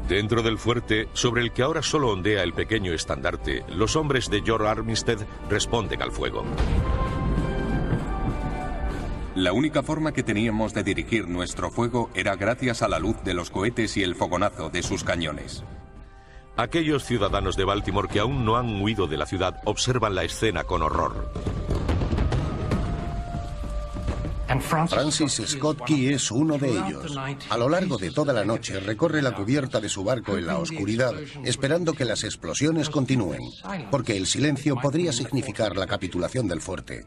Dentro del fuerte, sobre el que ahora solo ondea el pequeño estandarte, los hombres de George Armistead responden al fuego. La única forma que teníamos de dirigir nuestro fuego era gracias a la luz de los cohetes y el fogonazo de sus cañones. Aquellos ciudadanos de Baltimore que aún no han huido de la ciudad observan la escena con horror. Francis Scott Key es uno de ellos. A lo largo de toda la noche recorre la cubierta de su barco en la oscuridad, esperando que las explosiones continúen, porque el silencio podría significar la capitulación del fuerte.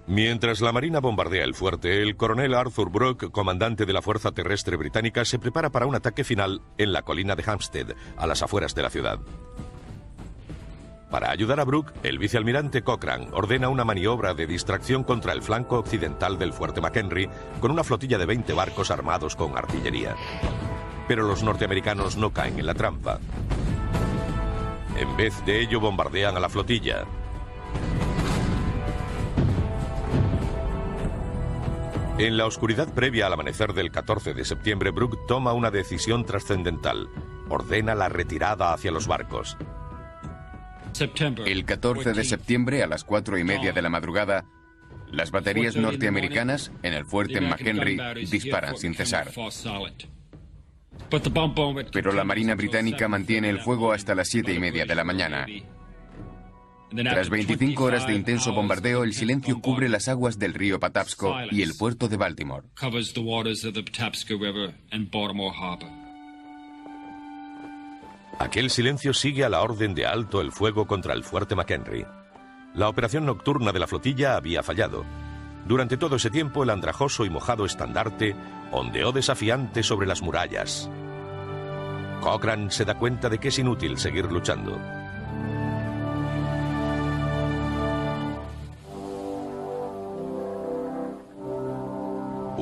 Mientras la Marina bombardea el fuerte, el coronel Arthur Brooke, comandante de la Fuerza Terrestre Británica, se prepara para un ataque final en la colina de Hampstead, a las afueras de la ciudad. Para ayudar a Brooke, el vicealmirante Cochrane ordena una maniobra de distracción contra el flanco occidental del fuerte McHenry con una flotilla de 20 barcos armados con artillería. Pero los norteamericanos no caen en la trampa. En vez de ello, bombardean a la flotilla. En la oscuridad previa al amanecer del 14 de septiembre, Brooke toma una decisión trascendental. Ordena la retirada hacia los barcos. El 14 de septiembre a las 4:30 de la madrugada, las baterías norteamericanas en el fuerte McHenry disparan sin cesar. Pero la Marina británica mantiene el fuego hasta las 7:30 de la mañana. Tras 25 horas de intenso bombardeo, el silencio cubre las aguas del río Patapsco y el puerto de Baltimore. Aquel silencio sigue a la orden de alto el fuego contra el fuerte McHenry. La operación nocturna de la flotilla había fallado. Durante todo ese tiempo, el andrajoso y mojado estandarte ondeó desafiante sobre las murallas. Cochrane se da cuenta de que es inútil seguir luchando.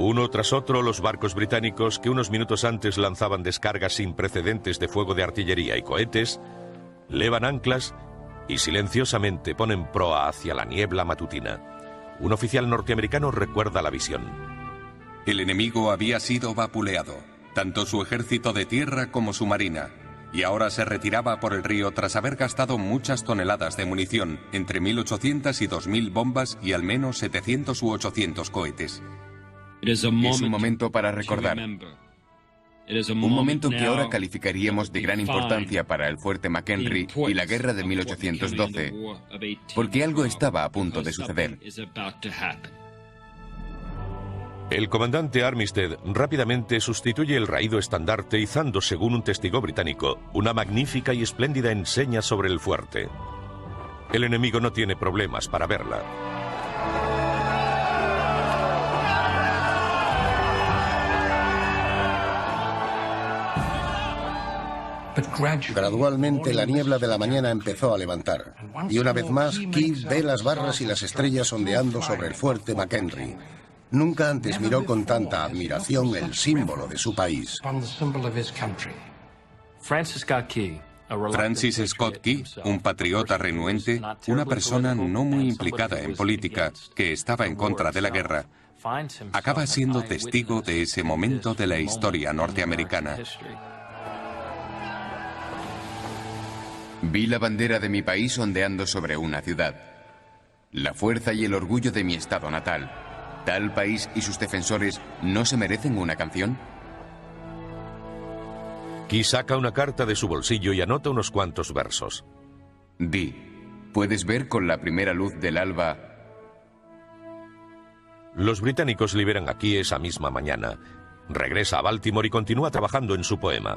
Uno tras otro, los barcos británicos, que unos minutos antes lanzaban descargas sin precedentes de fuego de artillería y cohetes, levan anclas y silenciosamente ponen proa hacia la niebla matutina. Un oficial norteamericano recuerda la visión. El enemigo había sido vapuleado, tanto su ejército de tierra como su marina, y ahora se retiraba por el río tras haber gastado muchas toneladas de munición, entre 1.800 y 2.000 bombas y al menos 700 u 800 cohetes. Es un momento para recordar. Un momento que ahora calificaríamos de gran importancia para el fuerte McHenry y la guerra de 1812, porque algo estaba a punto de suceder. El comandante Armistead rápidamente sustituye el raído estandarte izando, según un testigo británico, una magnífica y espléndida enseña sobre el fuerte. El enemigo no tiene problemas para verla. Gradualmente la niebla de la mañana empezó a levantar, y una vez más Key ve las barras y las estrellas ondeando sobre el fuerte McHenry. Nunca antes miró con tanta admiración el símbolo de su país. Francis Scott Key, un patriota renuente, una persona no muy implicada en política, que estaba en contra de la guerra, acaba siendo testigo de ese momento de la historia norteamericana. Vi la bandera de mi país ondeando sobre una ciudad. La fuerza y el orgullo de mi estado natal. ¿Tal país y sus defensores no se merecen una canción? Key saca una carta de su bolsillo y anota unos cuantos versos. Di, ¿puedes ver con la primera luz del alba? Los británicos liberan a Key esa misma mañana. Regresa a Baltimore y continúa trabajando en su poema.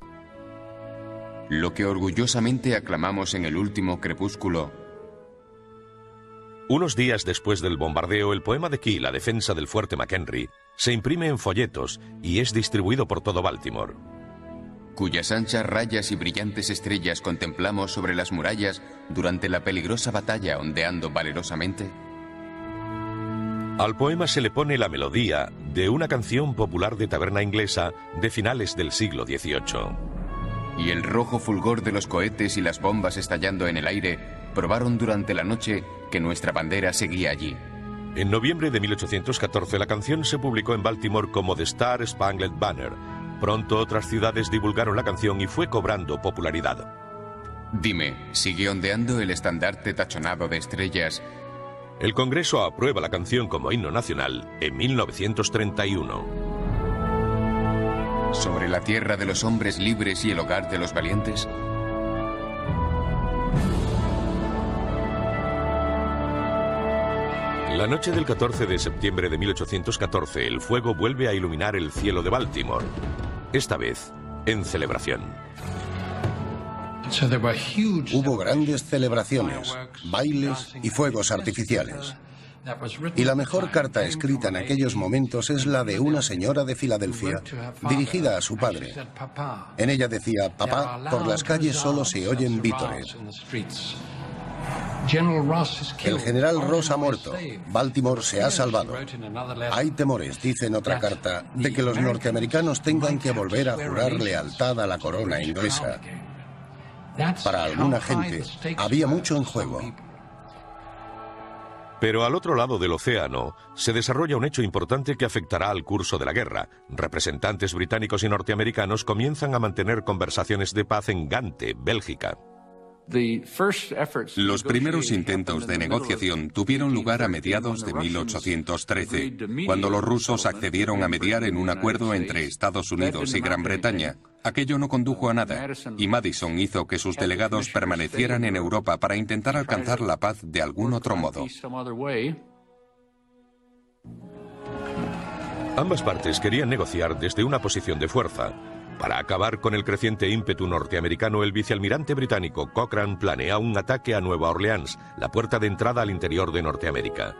Lo que orgullosamente aclamamos en el último crepúsculo. Unos días después del bombardeo, el poema de Key, La defensa del fuerte McHenry, se imprime en folletos y es distribuido por todo Baltimore. Cuyas anchas rayas y brillantes estrellas contemplamos sobre las murallas durante la peligrosa batalla ondeando valerosamente. Al poema se le pone la melodía de una canción popular de taberna inglesa de finales del siglo XVIII. Y el rojo fulgor de los cohetes y las bombas estallando en el aire probaron durante la noche que nuestra bandera seguía allí. En noviembre de 1814 la canción se publicó en Baltimore como The Star Spangled Banner, Pronto otras ciudades divulgaron la canción y fue cobrando popularidad. Dime, ¿sigue ondeando el estandarte tachonado de estrellas? El Congreso aprueba la canción como himno nacional en 1931. ¿Sobre la tierra de los hombres libres y el hogar de los valientes? La noche del 14 de septiembre de 1814, el fuego vuelve a iluminar el cielo de Baltimore, esta vez en celebración. Hubo grandes celebraciones, bailes y fuegos artificiales. Y la mejor carta escrita en aquellos momentos es la de una señora de Filadelfia, dirigida a su padre. En ella decía: papá, por las calles solo se oyen vítores. El general Ross ha muerto. Baltimore se ha salvado. Hay temores, dice en otra carta, de que los norteamericanos tengan que volver a jurar lealtad a la corona inglesa. Para alguna gente, había mucho en juego. Pero al otro lado del océano se desarrolla un hecho importante que afectará al curso de la guerra. Representantes británicos y norteamericanos comienzan a mantener conversaciones de paz en Gante, Bélgica. Los primeros intentos de negociación tuvieron lugar a mediados de 1813, cuando los rusos accedieron a mediar en un acuerdo entre Estados Unidos y Gran Bretaña. Aquello no condujo a nada, y Madison hizo que sus delegados permanecieran en Europa para intentar alcanzar la paz de algún otro modo. Ambas partes querían negociar desde una posición de fuerza. Para acabar con el creciente ímpetu norteamericano, el vicealmirante británico Cochrane planea un ataque a Nueva Orleans, la puerta de entrada al interior de Norteamérica.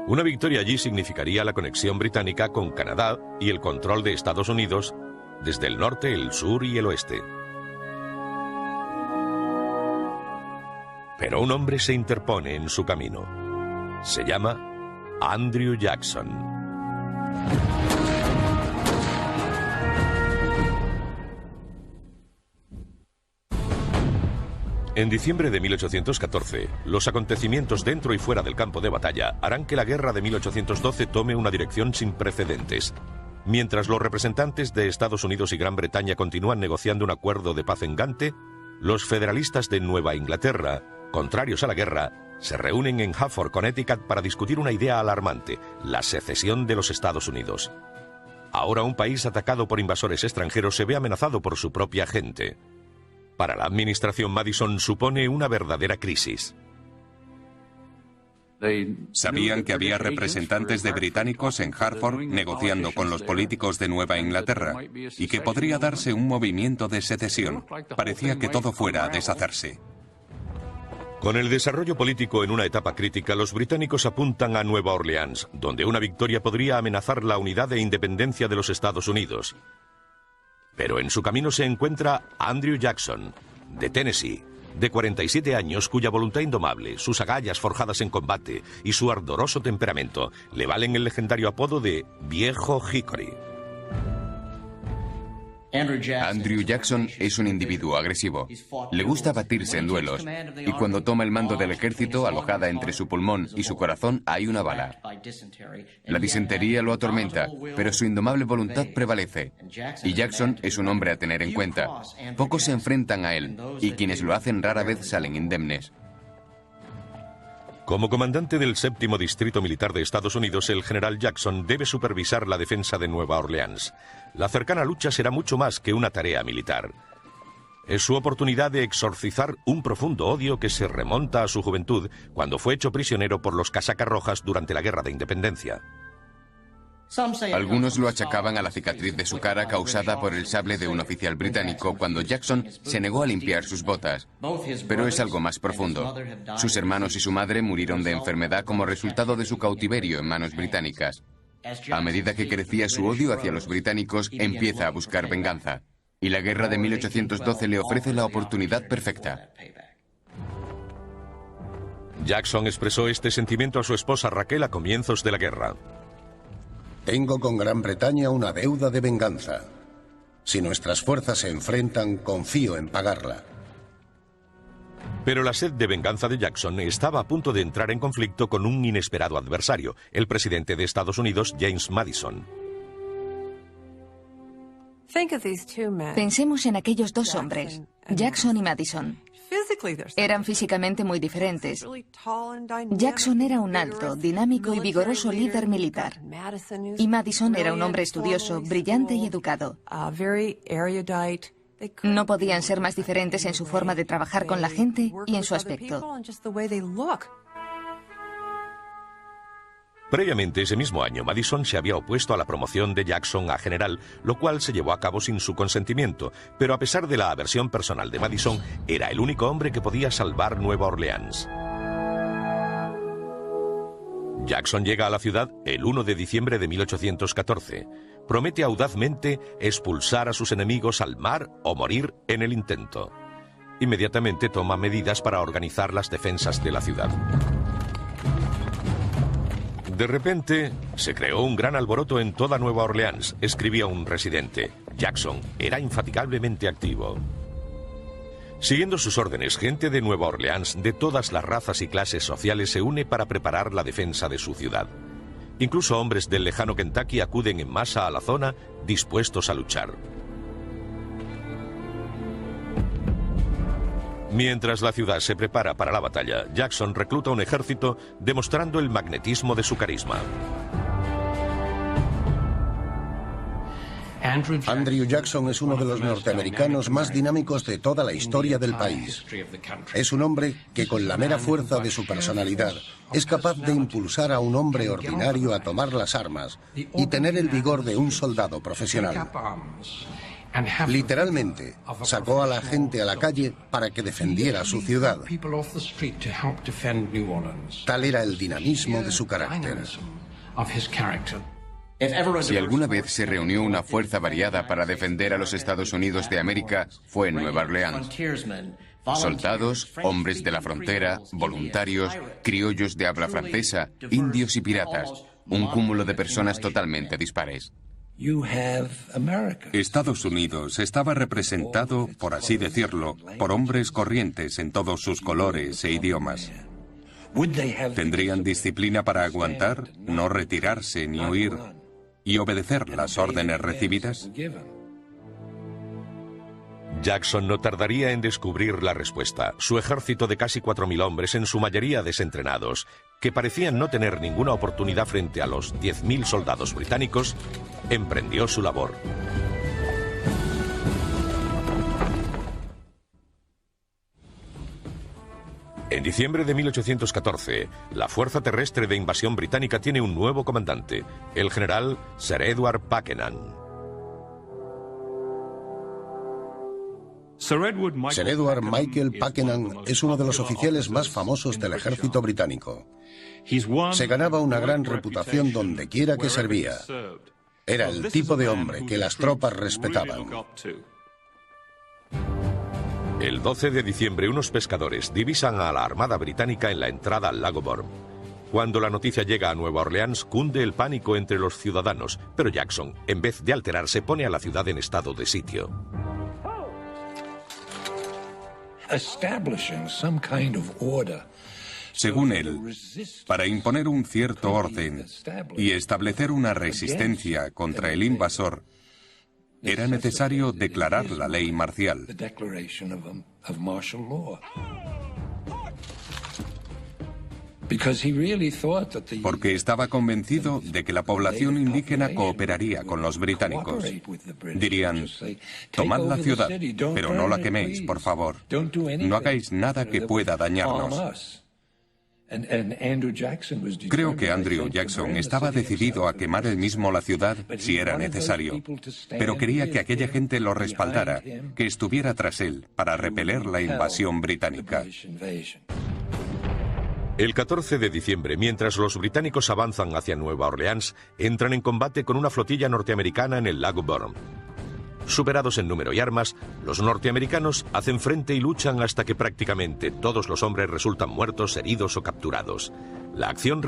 Una victoria allí significaría la conexión británica con Canadá y el control de Estados Unidos desde el norte, el sur y el oeste. Pero un hombre se interpone en su camino. Se llama Andrew Jackson. En diciembre de 1814, los acontecimientos dentro y fuera del campo de batalla harán que la guerra de 1812 tome una dirección sin precedentes. Mientras los representantes de Estados Unidos y Gran Bretaña continúan negociando un acuerdo de paz en Gante, los federalistas de Nueva Inglaterra, contrarios a la guerra, se reúnen en Hartford, Connecticut, para discutir una idea alarmante: la secesión de los Estados Unidos. Ahora un país atacado por invasores extranjeros se ve amenazado por su propia gente. Para la administración Madison supone una verdadera crisis. Sabían que había representantes de británicos en Hartford negociando con los políticos de Nueva Inglaterra y que podría darse un movimiento de secesión. Parecía que todo fuera a deshacerse. Con el desarrollo político en una etapa crítica, los británicos apuntan a Nueva Orleans, donde una victoria podría amenazar la unidad e independencia de los Estados Unidos. Pero en su camino se encuentra Andrew Jackson, de Tennessee, de 47 años, cuya voluntad indomable, sus agallas forjadas en combate y su ardoroso temperamento le valen el legendario apodo de Viejo Hickory. Andrew Jackson es un individuo agresivo. Le gusta batirse en duelos, y cuando toma el mando del ejército, alojada entre su pulmón y su corazón, hay una bala. La disentería lo atormenta, pero su indomable voluntad prevalece. Y Jackson es un hombre a tener en cuenta. Pocos se enfrentan a él, y quienes lo hacen rara vez salen indemnes. Como comandante del 7º Distrito Militar de Estados Unidos, el general Jackson debe supervisar la defensa de Nueva Orleans. La cercana lucha será mucho más que una tarea militar. Es su oportunidad de exorcizar un profundo odio que se remonta a su juventud, cuando fue hecho prisionero por los casacas rojas durante la Guerra de Independencia. Algunos lo achacaban a la cicatriz de su cara causada por el sable de un oficial británico cuando Jackson se negó a limpiar sus botas. Pero es algo más profundo. Sus hermanos y su madre murieron de enfermedad como resultado de su cautiverio en manos británicas. A medida que crecía su odio hacia los británicos, empieza a buscar venganza. Y la guerra de 1812 le ofrece la oportunidad perfecta. Jackson expresó este sentimiento a su esposa Raquel a comienzos de la guerra. Tengo con Gran Bretaña una deuda de venganza. Si nuestras fuerzas se enfrentan, confío en pagarla. Pero la sed de venganza de Jackson estaba a punto de entrar en conflicto con un inesperado adversario, el presidente de Estados Unidos, James Madison. Pensemos en aquellos dos hombres, Jackson y Madison. Eran físicamente muy diferentes. Jackson era un alto, dinámico y vigoroso líder militar. Y Madison era un hombre estudioso, brillante y educado. No podían ser más diferentes en su forma de trabajar con la gente y en su aspecto. Previamente ese mismo año, Madison se había opuesto a la promoción de Jackson a general, lo cual se llevó a cabo sin su consentimiento, pero a pesar de la aversión personal de Madison, era el único hombre que podía salvar Nueva Orleans. Jackson llega a la ciudad el 1 de diciembre de 1814. Promete audazmente expulsar a sus enemigos al mar o morir en el intento. Inmediatamente toma medidas para organizar las defensas de la ciudad. De repente, se creó un gran alboroto en toda Nueva Orleans, escribía un residente. Jackson era infatigablemente activo. Siguiendo sus órdenes, gente de Nueva Orleans, de todas las razas y clases sociales, se une para preparar la defensa de su ciudad. Incluso hombres del lejano Kentucky acuden en masa a la zona, dispuestos a luchar. Mientras la ciudad se prepara para la batalla, Jackson recluta un ejército demostrando el magnetismo de su carisma. Andrew Jackson es uno de los norteamericanos más dinámicos de toda la historia del país. Es un hombre que con la mera fuerza de su personalidad es capaz de impulsar a un hombre ordinario a tomar las armas y tener el vigor de un soldado profesional. Literalmente, sacó a la gente a la calle para que defendiera su ciudad. Tal era el dinamismo de su carácter. Si alguna vez se reunió una fuerza variada para defender a los Estados Unidos de América, fue en Nueva Orleans. Soldados, hombres de la frontera, voluntarios, criollos de habla francesa, indios y piratas. Un cúmulo de personas totalmente dispares. Estados Unidos estaba representado, por así decirlo, por hombres corrientes en todos sus colores e idiomas. ¿Tendrían disciplina para aguantar, no retirarse ni huir y obedecer las órdenes recibidas? Jackson no tardaría en descubrir la respuesta. Su ejército de casi 4.000 hombres, en su mayoría desentrenados, que parecían no tener ninguna oportunidad frente a los 10.000 soldados británicos, emprendió su labor. En diciembre de 1814, la fuerza terrestre de invasión británica tiene un nuevo comandante, el general Sir Edward Buchanan. Sir Edward Michael Buchanan es uno de los oficiales más famosos del ejército británico. Se ganaba una gran reputación donde quiera que servía. Era el tipo de hombre que las tropas respetaban. El 12 de diciembre, unos pescadores divisan a la Armada Británica en la entrada al lago Borm. Cuando la noticia llega a Nueva Orleans, cunde el pánico entre los ciudadanos, pero Jackson, en vez de alterarse, pone a la ciudad en estado de sitio. Según él, para imponer un cierto orden y establecer una resistencia contra el invasor, era necesario declarar la ley marcial. Porque estaba convencido de que la población indígena cooperaría con los británicos. Dirían, tomad la ciudad, pero no la queméis, por favor. No hagáis nada que pueda dañarnos. Creo que Andrew Jackson estaba decidido a quemar él mismo la ciudad si era necesario, pero quería que aquella gente lo respaldara, que estuviera tras él para repeler la invasión británica. El 14 de diciembre, mientras los británicos avanzan hacia Nueva Orleans, entran en combate con una flotilla norteamericana en el lago Borm. Superados en número y armas, los norteamericanos hacen frente y luchan hasta que prácticamente todos los hombres resultan muertos, heridos o capturados. La acción